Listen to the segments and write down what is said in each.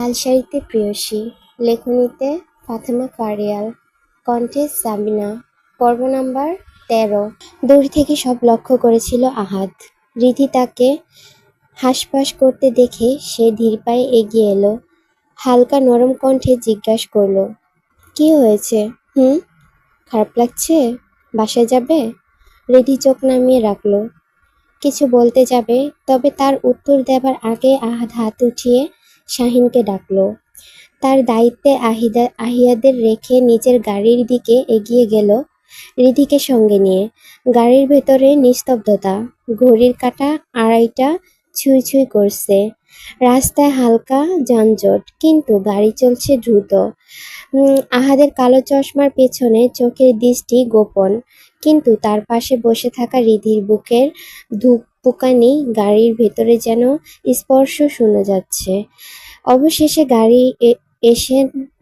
লালসারিতে প্রেয়সী, লেখনীতে ফাতেমা ফারিয়াল, কণ্ঠে সাবিনা। পর্ব নাম্বার ১৩। দূর থেকে সব লক্ষ্য করেছিল আহাদ। রিধি তাকে হাসপাস করতে দেখে সে ধীর পায়ে এগিয়ে এলো। হালকা নরম কণ্ঠে জিজ্ঞাসা করলো, কি হয়েছে? খারাপ লাগছে? বাসায় যাবে? রিধি চোখ নামিয়ে রাখলো। কিছু বলতে যাবে, তবে তার উত্তর দেবার আগে আহাদ হাত উঠিয়ে শাহিনকে ডাকলো। তার দায়িত্বে আহিয়াদের রেখে নিজের গাড়ির দিকে এগিয়ে গেল রিধিকে সঙ্গে নিয়ে। গাড়ির ভেতরে নিস্তব্ধতা, ঘড়ির কাঁটা ২:৩০ ছুঁই ছুঁই করছে। রাস্তায় হালকা যানজট, কিন্তু গাড়ি চলছে দ্রুত। আহাদের কালো চশমার পেছনে চোখের দৃষ্টি গোপন, কিন্তু তার পাশে বসে থাকা রিধির বুকের ধুকপুকানি গাড়ির ভেতরে যেন স্পর্শ শোনা যাচ্ছে। অবশেষে গাড়ি এসে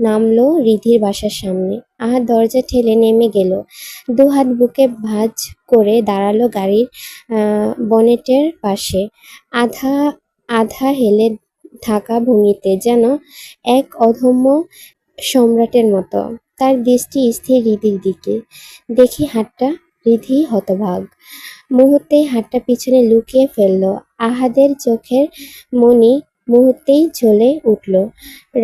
নামলো রিধির বাসার সামনে। আহাদ দরজা ঠেলে নেমে গেল। দুহাত বুকে ভাঁজ করে দাঁড়ালো গাড়ির বনেটের পাশে, আধা আধা হেলে থাকা ভঙ্গিতে, যেন এক অদম্য সম্রাটের মতো। তার দৃষ্টি স্থির রিধির দিকে। দেখি হাতটা। রিধি হতভাগ। মুহূর্তেই হাতটা পিছনে লুকিয়ে ফেলল। আহাদের চোখের মণি মুহূর্তেই জ্বলে উঠল।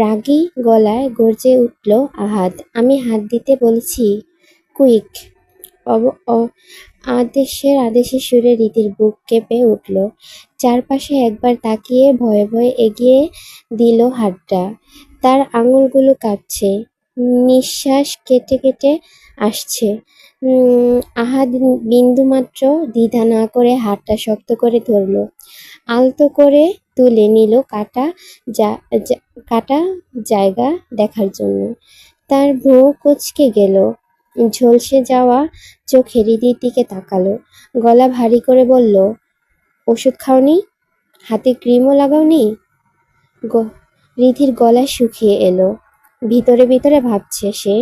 রাগী গলায় গর্জে উঠল আহাদ, আমি হাত দিতে বলেছি, কুইক। আদেশে সুরে রিধির বুক কেঁপে উঠল। চারপাশে একবার তাকিয়ে ভয়ে ভয়ে এগিয়ে দিল হাতটা। তার আঙুলগুলো কাঁপছে, নিঃশ্বাস কেটে কেটে আসছে। আহাদ বিন্দুমাত্র দ্বিধা না করে হাতটা শক্ত করে ধরল। আলতো করে তুলে নিল কাটা জায়গা দেখার জন্য। তার ভ্রু কুঁচকে গেল। ঝলসে যাওয়া চোখে রিধির দিকে তাকালো। গলা ভারী করে বলল, ওষুধ খাওনি? হাতে ক্রিমও লাগাওনি? রিধির গলা শুকিয়ে এলো। ভিতরে ভিতরে ভাবছে সে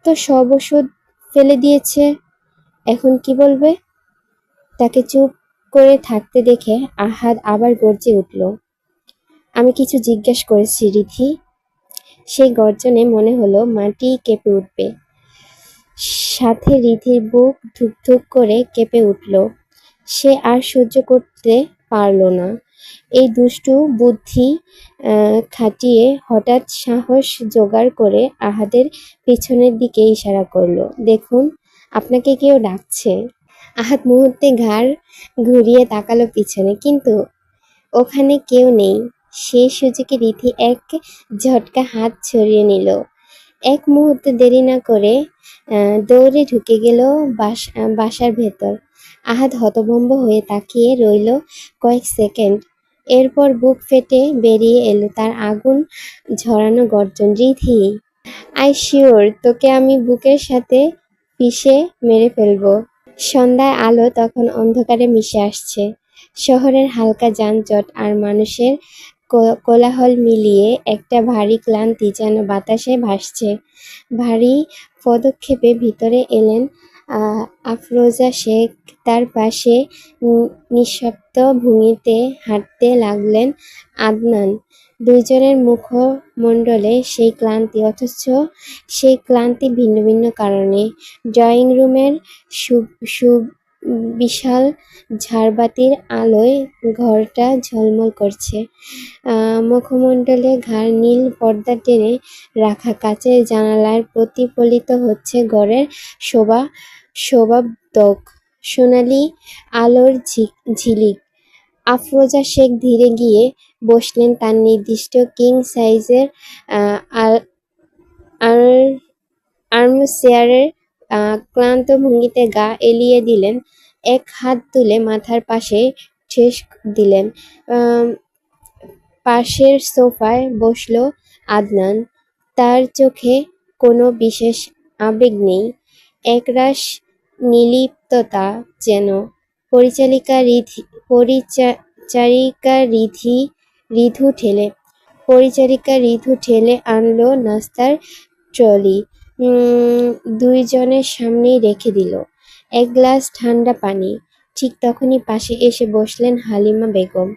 তো সব ওষুধ ফেলে দিয়েছে, এখন কি বলবে? তাকে চুপ করে থাকতে দেখে আহাদ আবার গর্জে উঠল, আমি কিছু জিজ্ঞেস করেছি রিধি। সেই গর্জনে মনে হলো মাটি কেঁপে উঠবে। সাথে রিধির বুক ধুকধুক করে কেঁপে উঠল। সে আর সহ্য করতে পারল না। এই দুষ্টু বুদ্ধি খাটিয়ে হঠাৎ সাহস জোগাড় করে আহাদের পিছনের দিকে ইশারা করল, দেখুন, আপনাকে কেউ ডাকছে। আহাদ মুহূর্তে ঘাড় ঘুরিয়ে তাকালো পিছনে, কিন্তু ওখানে কেউ নেই। সেই সুযোগে রিধি এক ঝটকা হাত ছড়িয়ে নিল। এক মুহূর্ত দেরি না করে দৌড়ে ঢুকে গেল বাসার ভেতর। আহাদ হতভম্ব হয়ে তাকিয়ে রইল কয়েক সেকেন্ড। এরপর বুক ফেটে বেরিয়ে এলো তার আগুন ঝরানো গর্জন, রিধি, আই শিওর তোকে আমি বুকের সাথে পিষে মেরে ফেলবো। সন্ধ্যায় আলো তখন অন্ধকারে মিশে আসছে। শহরের হালকা যানজট আর মানুষের কোলাহল মিলিয়ে একটা ভারী ক্লান্তি যেন বাতাসে ভাসছে। ভারী পদক্ষেপে ভিতরে এলেন আফরোজা শেখ। তার পাশে নিঃশব্দ ভঙ্গিতে হাঁটতে লাগলেন আদনান। দুইজনের মুখমণ্ডলে সেই ক্লান্তি, অথচ সেই ক্লান্তি ভিন্ন ভিন্ন কারণে। ড্রয়িং রুমের বিশাল ঝাড়বাতির আলোয় ঘরটা ঝলমল করছে। মুখমণ্ডলে ঘাড় নীল পর্দা টেনে রাখা কাচের জানালায় প্রতিফলিত হচ্ছে ঘরের শোভাবর্ধক সোনালি আলোর ঝিলিক। আফরোজা শেখ ধীরে গিয়ে বসলেন তার নির্দিষ্ট কিং সাইজের আর্মচেয়ারে। ক্লান্ত ভঙ্গিতে গা এলিয়ে দিলেন, এক হাত তুলে মাথার পাশে ঠেস দিলেন। পাশের সোফায় বসল আদনান। তার চোখে কোনো বিশেষ আবেগ নেই, একরাশ নির্লিপ্ততা যেন। পরিচারিকা রিধু ঠেলে আনলো নাস্তার ট্রলি। দুইজনের সামনেই রেখে দিল এক গ্লাস ঠান্ডা পানি। ঠিক তখনই পাশে এসে বসলেন হালিমা বেগম।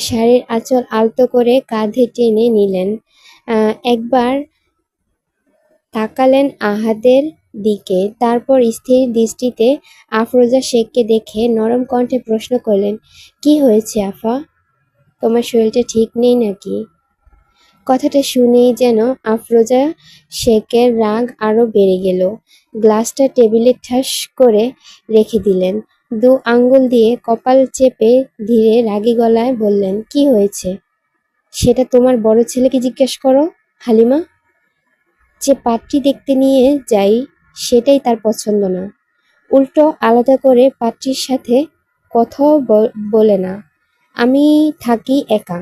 শাড়ির আঁচল আলতো করে কাঁধে টেনে নিলেন। একবার তাকালেন আহাদের দিকে, তারপর স্থির দৃষ্টিতে আফরোজা শেখকে দেখে নরম কণ্ঠে প্রশ্ন করলেন, কি হয়েছে আফা? তোমার শরীরটা ঠিক নেই নাকি? কথাটা শুনেই যেন আফরোজা শেখের রাগ আরো বেড়ে গেল। গ্লাসটা টেবিলে ঠাস করে রেখে দিলেন। দু আঙ্গুল দিয়ে কপাল চেপে ধীরে রাগী গলায় বললেন, কি হয়েছে সেটা তোমার বড় ছেলেকে জিজ্ঞেস করো হালিমা। যে পাত্রী দেখতে নিয়ে যাই সেটাই তার পছন্দ না, উল্টো আলাদা করে পাত্রীর সাথে কথাও বলে না। আমি থাকি একা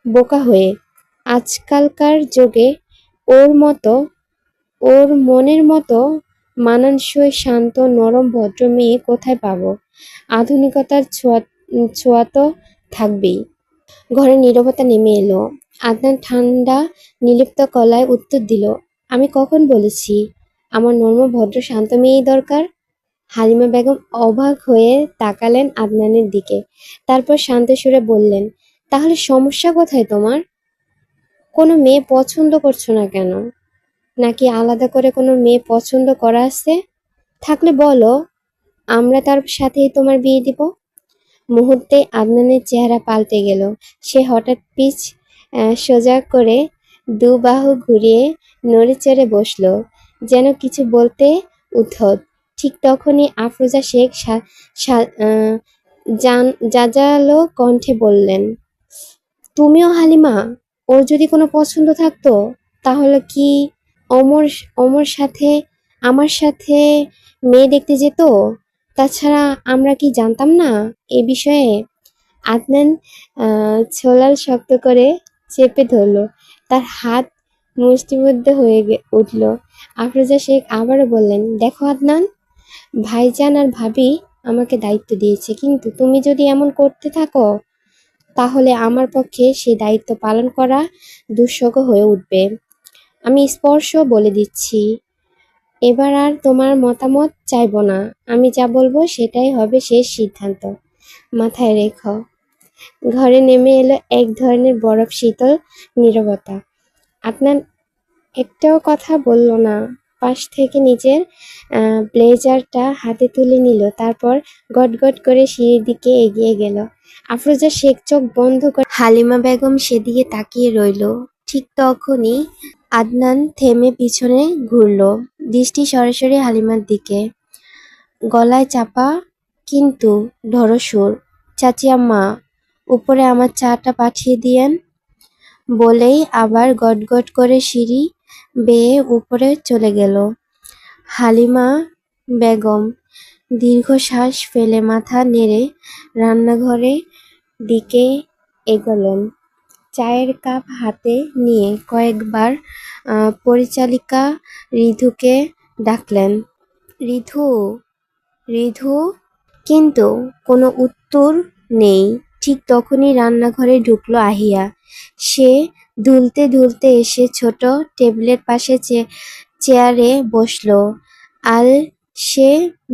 বোকা হয়ে। আজকালকার যুগে ওর মতো, ওর মনের মতো মানানসই শান্ত নরম ভদ্র মেয়ে কোথায় পাবো? আধুনিকতার ছোঁয়া তো থাকবেই। ঘরে নীরবতা নেমে এলো। আদনান ঠান্ডা নির্লিপ্ত গলায় উত্তর দিল, আমি কখন বলেছি আমার নর্ম ভদ্র শান্ত মেয়েই দরকার? হালিমা বেগম অবাক হয়ে তাকালেন আদনানের দিকে, তারপর শান্ত সুরে বললেন, তাহলে সমস্যা কোথায় তোমার? কোনো মেয়ে পছন্দ করছো না কেন? নাকি আলাদা করে কোনো মেয়ে পছন্দ করা আছে? থাকলে বলো, আমরা তার সাথেই তোমার বিয়ে দিব। মুহূর্তে আদনানের চেহারা পাল্টে গেল। সে হঠাৎ পিঠ সোজা করে দু বাহু ঘুরিয়ে নড়ে চড়ে বসল, যেন কিছু বলতে উদ্ধত। ঠিক তখনই আফরোজা শেখ জাজালো কণ্ঠে বললেন, তুমিও হালিমা? ওর যদি কোনো পছন্দ থাকতো তাহলে কি অমর অমর সাথে আমার সাথে মেয়ে দেখতে যেত? তাছাড়া আমরা কি জানতাম না এ বিষয়ে? আদনান ছোলাল শক্ত করে চেপে ধরল, তার হাত মুষ্টিবদ্ধ হয়ে উঠল। আফরোজা শেখ আবারও বললেন, দেখো আদনান, ভাইজান আর ভাবি আমাকে দায়িত্ব দিয়েছে, কিন্তু তুমি যদি এমন করতে থাকো তাহলে আমার পক্ষে সেই দায়িত্ব পালন করা দুঃসহ হয়ে উঠবে। আমি স্পর্শ বলে দিচ্ছি, এবার আর তোমার মতামত চাইব না। আমি যা বলবো সেটাই হবে শেষ সিদ্ধান্ত, মাথায় রেখো। ঘরে নেমে এলো এক ধরনের বরফ শীতল নীরবতা। আপনার একটাও কথা বলল না। পাশ থেকে নিজের ব্লেজারটা হাতে তুলে নিল, তারপর গটগট করে সিঁড়ির দিকে এগিয়ে গেল। আফরোজা শেখ চোখ বন্ধ করে হালিমা বেগম সেদিকে তাকিয়ে রইল। ঠিক তখনই আদনান থেমে পিছনে ঘুরল, দৃষ্টি সরাসরি হালিমার দিকে, গলায় চাপা কিন্তু ঢড় সুর, চাচি আম্মা, উপরে আমার চাটা পাঠিয়ে দিয়েন। বলেই আবার গটগট করে সিঁড়ি বেয়ে উপরে চলে গেল। হালিমা বেগম দীর্ঘশ্বাস ফেলে মাথা নেড়ে রান্নাঘরের দিকে এগোলেন। চায়ের কাপ হাতে নিয়ে কয়েকবার পরিচালিকা ঋতুকে ডাকলেন, ঋতু, ঋতু, কিন্তু কোনো উত্তর নেই। ঠিক তখনই রান্নাঘরে ঢুকলো আহিয়া। সে দুলতে দুলতে এসে ছোট টেবিলের পাশে চেয়ারে বসলো। আর সে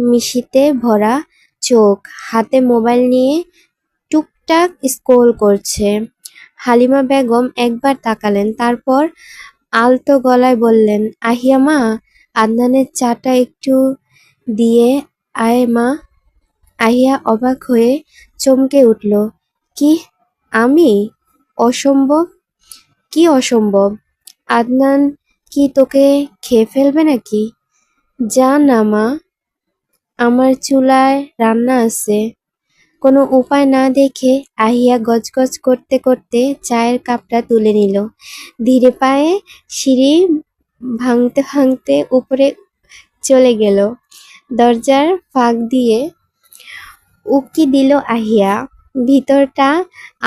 মিশিতে ভরা চোখ, হাতে মোবাইল নিয়ে টুকটাক স্ক্রল করছে। হালিমা বেগম একবার তাকালেন, তারপর আলতো গলায় বললেন, আহিয়া মা, আদনানের চাটা একটু দিয়ে আয় মা। আহিয়া অবাক হয়ে চমকে উঠল, কি? আমি? অসম্ভব। কি অসম্ভব? আদনান কি তোকে খেয়ে ফেলবে নাকি? যা না মা, আমার চুলায় রান্না আছে। কোনো উপায় না দেখে আহিয়া গজগজ করতে করতে চায়ের কাপটা তুলে নিল। ধীরে পায়ে সিঁড়ি ভাঙতে ভাঙতে উপরে চলে গেল। দরজার ফাঁক দিয়ে উকি দিল আহিয়া। ভিতরটা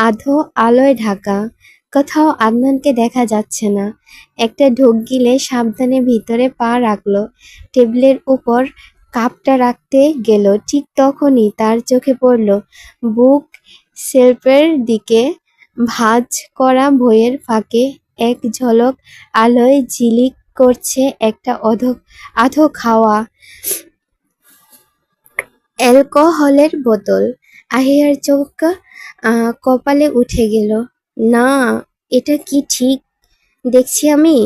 আধো আলোয় ঢাকা, কোথাও আদনানকে দেখা যাচ্ছে না। একটা ঢোক গিলে সাবধানে ভিতরে পা রাখলো। টেবিলের উপর কাপটা রাখতে গেল, ঠিক তখনই তার চোখে পড়ল বুক শেলফের দিকে। ভাঁজ করা বইয়ের ফাঁকে এক ঝলক আলোয় ঝিলিক করছে একটা আধো খাওয়া অ্যালকোহলের বোতল। আহিয়ার চোখ কপালে উঠে গেল। না, এটা কি ঠিক দেখছি আমি?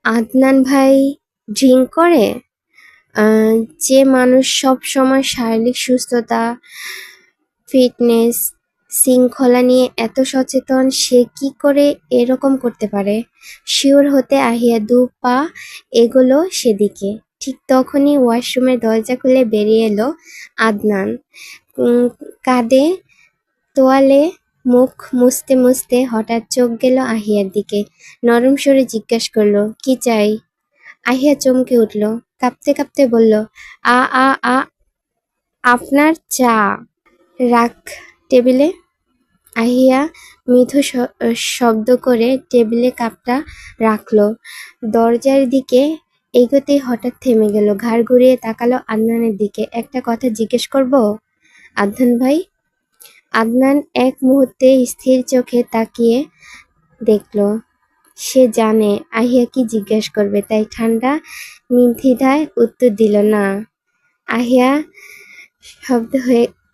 আদনান ভাই ড্রিঙ্ক করে? আহ, যে মানুষ সব সময় শারীরিক সুস্থতা, ফিটনেস, শৃঙ্খলা নিয়ে এত সচেতন, সে কি করে এরকম করতে পারে? শিওর হতে আহিয়া দু পা এগোলো সেদিকে। ঠিক তখনই ওয়াশরুমের দরজা খুলে বেরিয়ে এলো আদনান। কাঁধে তোয়ালে মুখ মুছতে মুছতে হঠাৎ চোখ গেল আহিয়ার দিকে। নরম স্বরে জিজ্ঞেস করলো, কি চাই? আহিয়া চমকে উঠল, কাঁপতে কাঁপতে বলল, আ আ আ আপনার চা। রাখ টেবিলে। আহিয়া মৃদু শব্দ করে টেবিলে কাপটা রাখলো। দরজার দিকে এগোতেই হঠাৎ থেমে গেল, ঘাড় ঘুরিয়ে তাকালো আদনানের দিকে। একটা কথা জিজ্ঞেস করব আদনান ভাই? আদনান এক মুহূর্তে স্থির চোখে তাকিয়ে দেখল। সে জানে আহিয়া কি জিজ্ঞেস করবে, তাই ঠান্ডা নির্দ্বিধায় উত্তর দিল, না। আহিয়া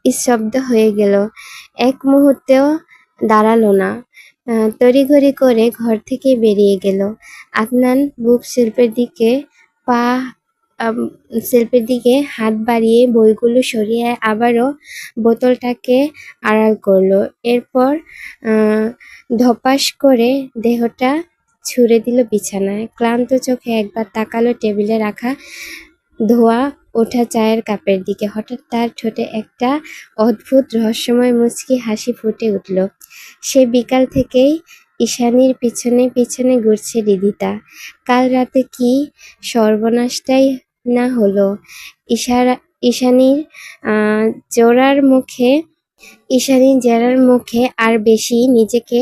নিঃশব্দ হয়ে গেল। এক মুহূর্তেও দাঁড়ালো না। তড়িঘড়ি করে ঘর থেকে বেরিয়ে গেল। আদনান বুক শেলফের দিকে হাত বাড়িয়ে বইগুলো সরিয়ে আবারও বোতলটাকে আড়াল করলো। এরপর ধপাস করে দেহটা ছুঁড়ে দিল বিছানায়। ক্লান্ত চোখে একবার তাকালো টেবিলে রাখা ধোয়া ওঠা চায়ের কাপের দিকে। হঠাৎ তার ঠোঁটে একটা অদ্ভুত রহস্যময় মুচকি হাসি ফুটে উঠল। সে বিকাল থেকেই ঈশানীর পিছনে পিছনে ঘুরছে রিদিতা। কাল রাতে কি সর্বনাশটাই না হলো। ঈশানীর জেরার মুখে আর বেশি নিজেকে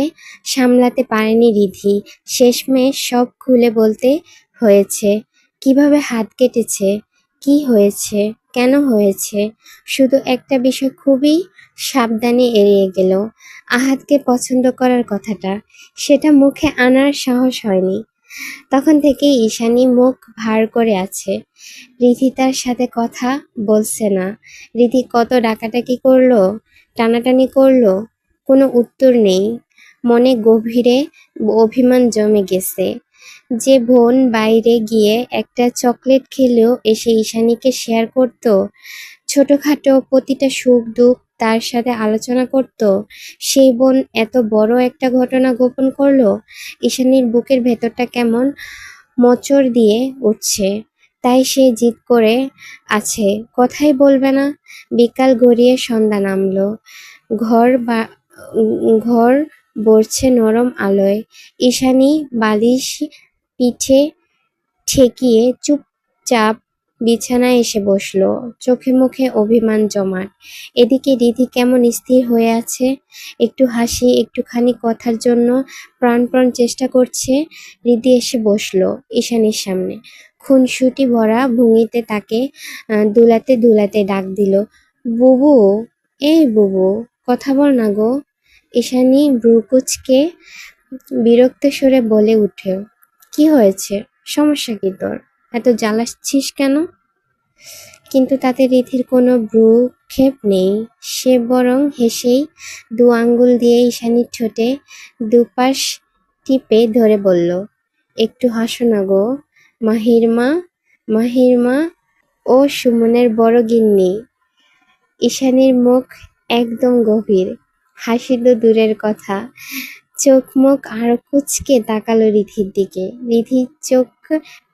সামলাতে পারেনি রিধি। শেষমেশ সব খুলে বলতে হয়েছে। কিভাবে হাত কেটেছে, কি হয়েছে, কেন হয়েছে। শুধু একটা বিষয় খুবই সাবধানে এড়িয়ে গেল, আহাদকে পছন্দ করার কথাটা। সেটা মুখে আনার সাহস হয়নি। তখন থেকেই ঈশানী মুখ ভার করে আছে। রিধি তার সাথে কথা বলছে না। রিধি কত ডাকাডাকি করলো, টানাটানি করলো, কোনো উত্তর নেই। মনে গভীরে অভিমান জমে গেছে। যে বোন বাইরে গিয়ে একটা চকলেট খেলেও এসে ঈশানীকে শেয়ার করত, ছোটখাটো প্রতিটা সুখ দুঃখ তার সাথে আলোচনা করত, সেই বোন এত বড় একটা ঘটনা গোপন করলো। ঈশানীর বুকের ভেতরটা কেমন মোচড় দিয়ে উঠছে। তাই সে জিদ করে আছে, কথাই বলবে না। বিকাল গড়িয়ে সন্ধ্যা নামলো। ঘর ভরছে নরম আলোয়। ঈশানী বালিশ পিঠে ঠেকিয়ে চুপচাপ বিছানায় এসে বসলো, চোখে মুখে অভিমান জমাট। এদিকে রিধি কেমন স্থির হয়ে আছে, একটু হাসি একটুখানি কথার জন্য প্রাণপণ চেষ্টা করছে। রিধি এসে বসলো ঈশানীর সামনে, খুনসুটি ভরা ভঙ্গিতে তাকে দুলাতে দুলাতে ডাক দিল, বুবু, এই বুবু, কথা বল না গো। ঈশানী ভ্রুকুচকে বিরক্ত স্বরে বলে উঠে, কি হয়েছে, সমস্যা কি তোর, এত জ্বালাচ্ছিস কেন? কিন্তু তাতে রিধির কোনো ভ্রুক্ষেপ নেই। সে বরং হেসেই দু আঙ্গুল দিয়ে ঈশানীর ঠোঁটে দুপাশ টিপে ধরে বলল, একটু হাসো না গো, মাহির মা ও সুমনের বড় গিন্নি। ঈশানীর মুখ একদম গভীর, হাসি তো দূরের কথা, চোখ মুখ আরো কুঁচকে তাকালো রিধির দিকে। রিধি চোখ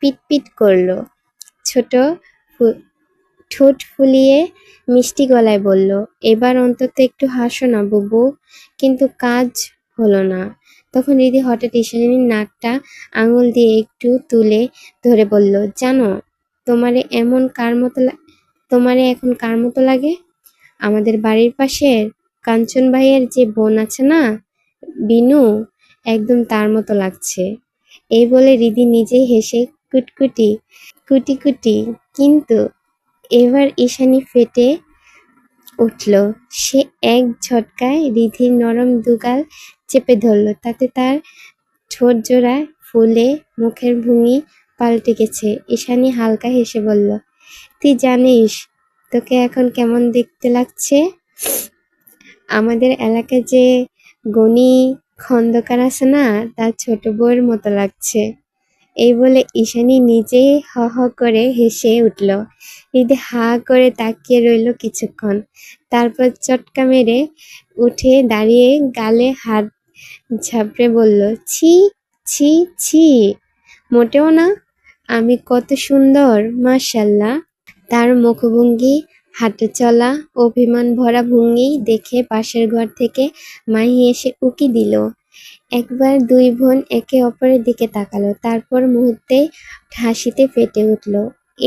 পিটপিট করলো, ঠোঁট ফুলিয়ে মিষ্টি গলায় বলল, এবার অন্তত একটু হাসো না বুবু। কিন্তু কাজ হলো না। তখন রিধি হঠাৎ ঈশানীর নাকটা আঙুল দিয়ে একটু তুলে ধরে বলল, জানো, তোমারে এখন কার মতো লাগে? আমাদের বাড়ির পাশের কাঞ্চন ভাইয়ের যে বোন আছে না, বিনু, একদম তার মতো লাগছে। এই বলে রিধি নিজেই হেসে কুটি কুটি। কিন্তু এবার ঈশানী ফেটে উঠল। সে এক ঝটকায় রিধির নরম দুগাল চেপে ধরল। তাতে তার ঠোঁট জোড়া ফুলে মুখের ভঙ্গি পাল্টে গেছে। ঈশানী হালকা হেসে বলল, তুই জানিস তোকে এখন কেমন দেখতে লাগছে? আমাদের এলাকায় যে গণি খন্দকার আছে না, তার ছোট বউয়ের মতো লাগছে। এই বলে ঈশানী নিজেই হ হ করে হেসে উঠল। হৃদি হা করে তাকিয়ে রইল কিছুক্ষণ, তারপর চটকা মেরে উঠে দাঁড়িয়ে গালে হাত ঝাপড়ে বলল, ছি ছি ছি, মোটেও না, আমি কত সুন্দর, মাশাআল্লাহ। তার মুখভঙ্গি, হাঁটা চলা, অভিমান ভরা ভঙ্গি দেখে পাশের ঘর থেকে মাহি এসে উকি দিল। একবার দুই বোন একে অপরের দিকে তাকালো, তারপর মুহূর্তেই হাসিতে ফেটে উঠল।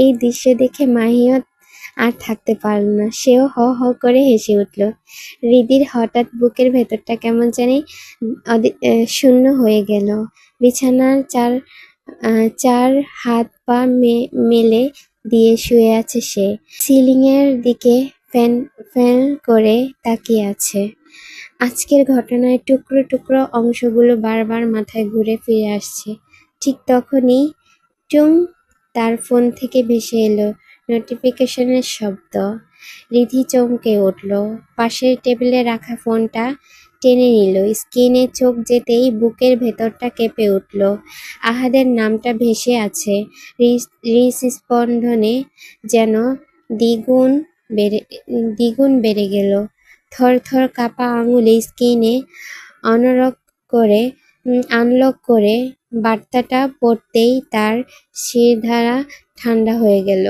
এই দৃশ্য দেখে মাহিও আর থাকতে পারল না, সেও হ হ করে হেসে উঠল। হৃদির হঠাৎ বুকের ভেতরটা কেমন জানি শূন্য হয়ে গেল। বিছানার চার হাত পা মেলে দিয়ে শুয়ে আছে সে, সিলিং এর দিকে ফ্যান ফ্যান করে তাকিয়ে আছে। আজকের ঘটনায় টুকরো টুকরো অংশগুলো বারবার মাথায় ঘুরে ফিরে আসছে। ঠিক তখনই টুং, তার ফোন থেকে ভেসে এলো নোটিফিকেশনের শব্দ। রিধি চমকে উঠল, পাশের টেবিলে রাখা ফোনটা টেনে নিল। স্ক্রিনে চোখ যেতেই বুকের ভেতরটা কেঁপে উঠল। আহাদের নামটা ভেসে আছে, হৃৎস্পন্দনে যেন দ্বিগুণ বেড়ে গেল। থরথর কাঁপা আঙুলে স্ক্রিনে আনলক করে বার্তাটা পড়তেই তার শিরদাঁড়া ঠান্ডা হয়ে গেল।